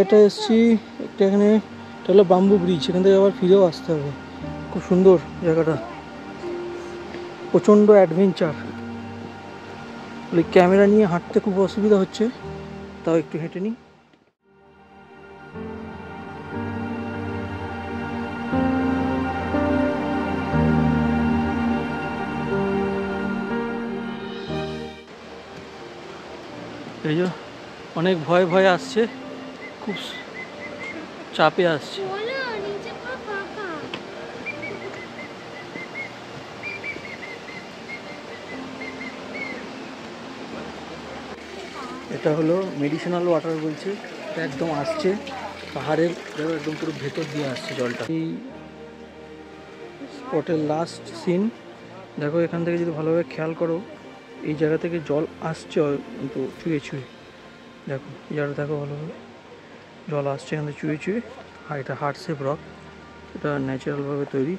জায়গাটায় এসেছি একটা, এখানে এটা হলো বাম্বু ব্রিজ, এখান থেকে আবার ফিরেও আসতে হবে। খুব সুন্দর জায়গাটা, প্রচণ্ড অ্যাডভেঞ্চার। ওই ক্যামেরা নিয়ে হাঁটতে খুব অসুবিধা হচ্ছে, তাও একটু হেঁটে নিই। এই যে অনেক ভয়ে ভয়ে আসছে, খুব চাপে আসছে। এটা হলো মেডিসিনাল ওয়াটার বলছে, এটা একদম আসছে পাহাড়ের একদম পুরো ভেতর দিয়ে আসছে জলটা। এই স্পটের লাস্ট সিন দেখো, এখান থেকে যদি ভালোভাবে খেয়াল করো এই জায়গা থেকে জল আসছে কিন্তু চুয়ে চুয়ে, দেখো এই জায়গাটা দেখো ভালোভাবে, জল আসছে এখান থেকে চুয়ে চুয়ে। আর এটা হার্ট শেপ রক, এটা ন্যাচারালভাবে তৈরি।